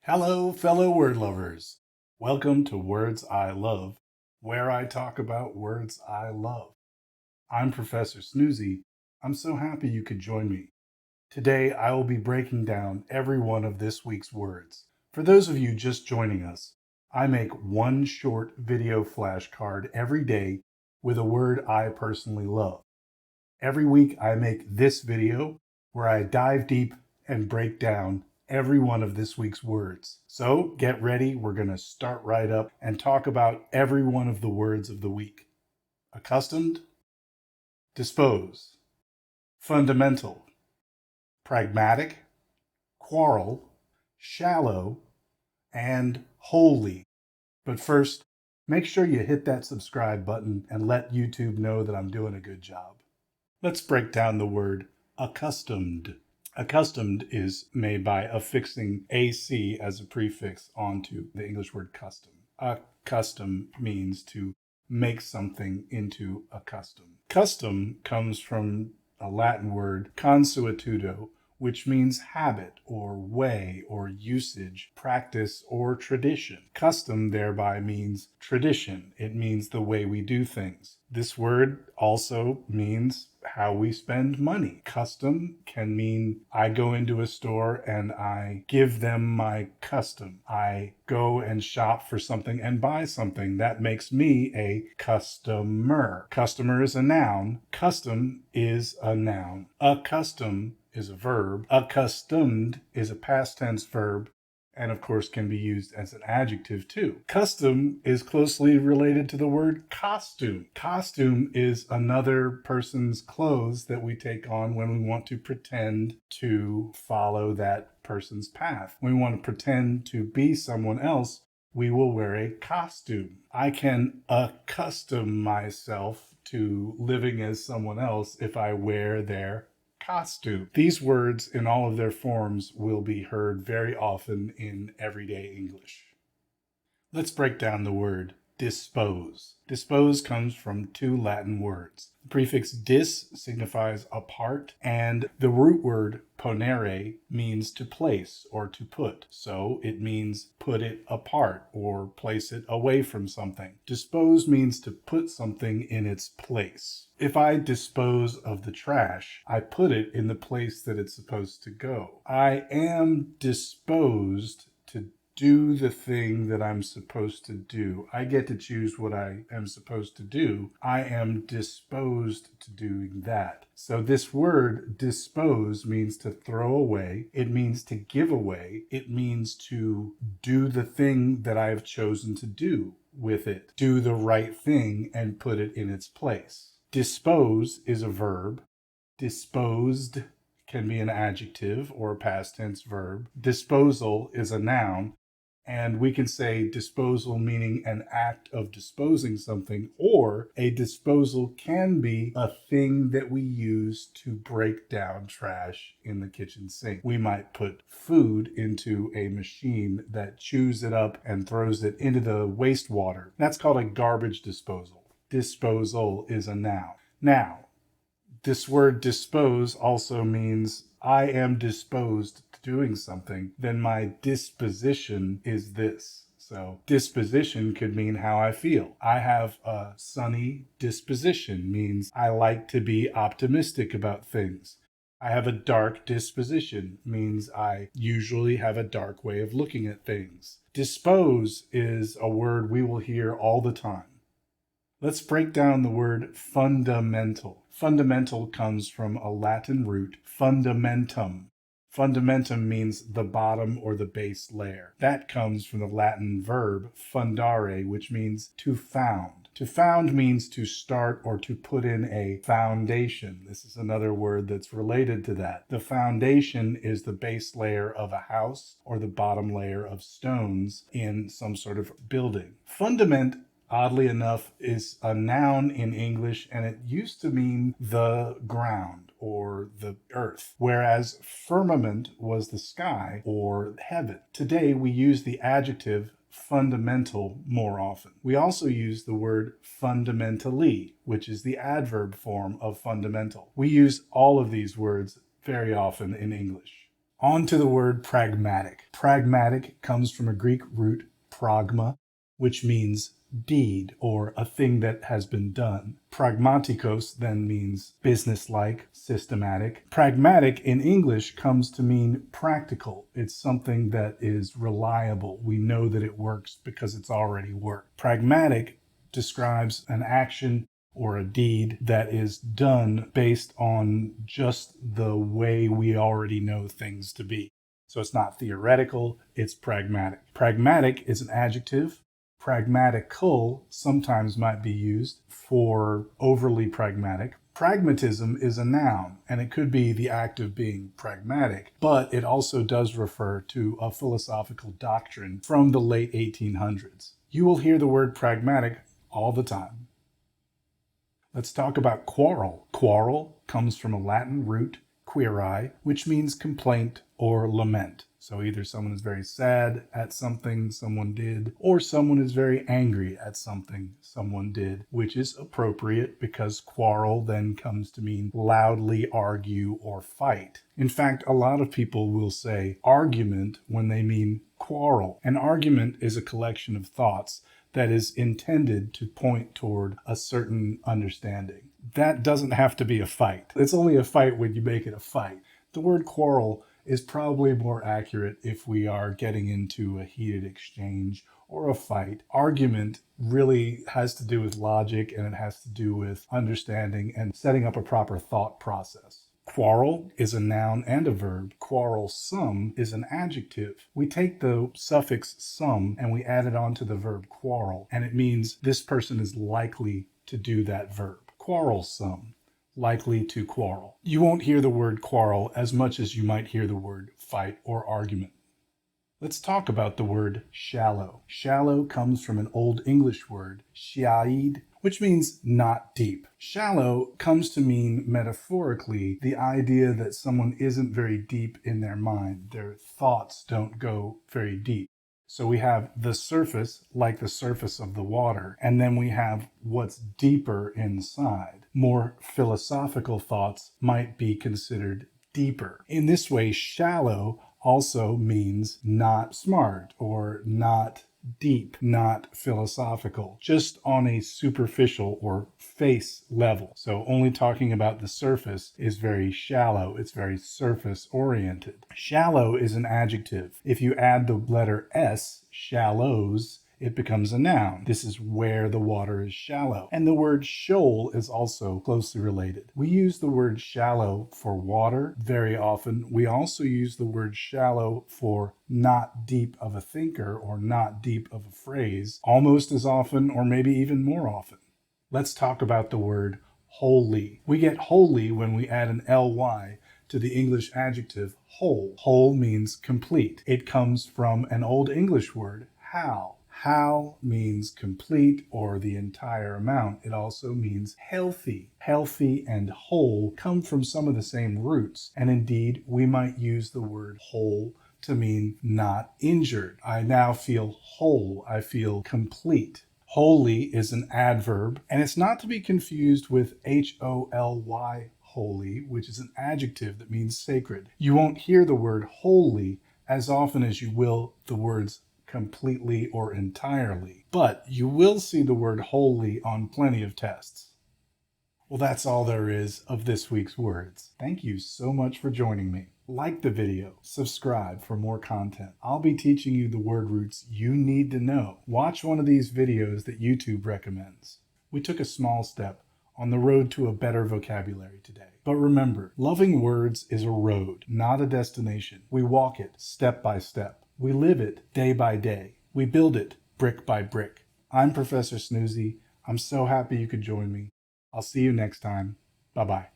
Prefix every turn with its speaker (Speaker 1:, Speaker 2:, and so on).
Speaker 1: Hello, fellow word lovers. Welcome to Words I Love, where I talk about words I love. I'm Professor Snoozy. I'm so happy you could join me. Today, I will be breaking down every one of this week's words. For those of you just joining us, I make one short video flashcard every day with a word I personally love. Every week, I make this video where I dive deep and break down every one of this week's words. So get ready. We're going to start right up and talk about every one of the words of the week. Accustomed, dispose, fundamental, pragmatic, quarrel, shallow, and wholly. But first, make sure you hit that subscribe button and let YouTube know that I'm doing a good job. Let's break down the word accustomed. Accustomed is made by affixing AC as a prefix onto the English word custom. Accustom means to make something into a custom. Custom comes from a Latin word consuetudo, which means habit or way or usage, practice or tradition. Custom thereby means tradition. It means the way we do things. This word also means how we spend money. Custom can mean I go into a store and I give them my custom. I go and shop for something and buy something. That makes me a customer. Customer is a noun. Custom is a noun. Accustom is a verb. Accustomed is a past tense verb, and of course can be used as an adjective too. Custom is closely related to the word costume. Costume is another person's clothes that we take on when we want to pretend to follow that person's path. When we want to pretend to be someone else, we will wear a costume. I can accustom myself to living as someone else if I wear their costume. These words in all of their forms will be heard very often in everyday English. Let's break down the word dispose. Dispose comes from two Latin words. The prefix dis signifies apart, and the root word ponere means to place or to put. So it means put it apart or place it away from something. Dispose means to put something in its place. If I dispose of the trash, I put it in the place that it's supposed to go. I am disposed to do the thing that I'm supposed to do. I get to choose what I am supposed to do. I am disposed to doing that. So this word dispose means to throw away. It means to give away. It means to do the thing that I've chosen to do with it. Do the right thing and put it in its place. Dispose is a verb. Disposed can be an adjective or a past tense verb. Disposal is a noun. And we can say disposal meaning an act of disposing something, or a disposal can be a thing that we use to break down trash in the kitchen sink. We might put food into a machine that chews it up and throws it into the wastewater. That's called a garbage disposal. Disposal is a noun. Now, this word dispose also means I am disposed to doing something, then my disposition is this. So disposition could mean how I feel. I have a sunny disposition, means I like to be optimistic about things. I have a dark disposition, means I usually have a dark way of looking at things. Dispose is a word we will hear all the time. Let's break down the word fundamental. Fundamental comes from a Latin root, fundamentum. Fundamentum means the bottom or the base layer. That comes from the Latin verb fundare, which means to found. To found means to start or to put in a foundation. This is another word that's related to that. The foundation is the base layer of a house or the bottom layer of stones in some sort of building. Fundament, oddly enough, is a noun in English, and it used to mean the ground or the earth, whereas firmament was the sky or heaven. Today, we use the adjective fundamental more often. We also use the word fundamentally, which is the adverb form of fundamental. We use all of these words very often in English. On to the word pragmatic. Pragmatic comes from a Greek root, pragma, which means deed or a thing that has been done. Pragmaticos then means businesslike, systematic. Pragmatic in English comes to mean practical. It's something that is reliable. We know that it works because it's already worked. Pragmatic describes an action or a deed that is done based on just the way we already know things to be. So it's not theoretical, it's pragmatic. Pragmatic is an adjective. Pragmatical sometimes might be used for overly pragmatic. Pragmatism is a noun, and it could be the act of being pragmatic, but it also does refer to a philosophical doctrine from the late 1800s. You will hear the word pragmatic all the time. Let's talk about quarrel. Quarrel comes from a Latin root, queri, which means complaint or lament. So either someone is very sad at something someone did, or someone is very angry at something someone did, which is appropriate because quarrel then comes to mean loudly argue or fight. In fact, a lot of people will say argument when they mean quarrel. An argument is a collection of thoughts that is intended to point toward a certain understanding. That doesn't have to be a fight. It's only a fight when you make it a fight. The word quarrel is probably more accurate if we are getting into a heated exchange or a fight. Argument really has to do with logic, and it has to do with understanding and setting up a proper thought process. Quarrel is a noun and a verb. Quarrelsome is an adjective. We take the suffix some and we add it on to the verb quarrel, and it means this person is likely to do that verb. Quarrelsome, likely to quarrel. You won't hear the word quarrel as much as you might hear the word fight or argument. Let's talk about the word shallow. Shallow comes from an Old English word, shiaid, which means not deep. Shallow comes to mean metaphorically the idea that someone isn't very deep in their mind. Their thoughts don't go very deep. So we have the surface, like the surface of the water, and then we have what's deeper inside. More philosophical thoughts might be considered deeper. In this way, shallow also means not smart or not deep, not philosophical, just on a superficial or face level. So only talking about the surface is very shallow. It's very surface oriented. Shallow is an adjective. If you add the letter S, shallows, it becomes a noun. This is where the water is shallow. And the word shoal is also closely related. We use the word shallow for water very often. We also use the word shallow for not deep of a thinker or not deep of a phrase almost as often, or maybe even more often. Let's talk about the word wholly. We get wholly when we add an ly to the English adjective whole. Whole means complete. It comes from an Old English word, how. How means complete or the entire amount. It also means healthy. Healthy and whole come from some of the same roots. And indeed, we might use the word whole to mean not injured. I now feel whole. I feel complete. Holy is an adverb, and it's not to be confused with holy, holy, which is an adjective that means sacred. You won't hear the word holy as often as you will the words completely or entirely, but you will see the word wholly on plenty of tests. Well, that's all there is of this week's words. Thank you so much for joining me. Like the video, subscribe for more content. I'll be teaching you the word roots you need to know. Watch one of these videos that YouTube recommends. We took a small step on the road to a better vocabulary today. But remember, loving words is a road, not a destination. We walk it step by step. We live it day by day. We build it brick by brick. I'm Professor Snoozy. I'm so happy you could join me. I'll see you next time. Bye-bye.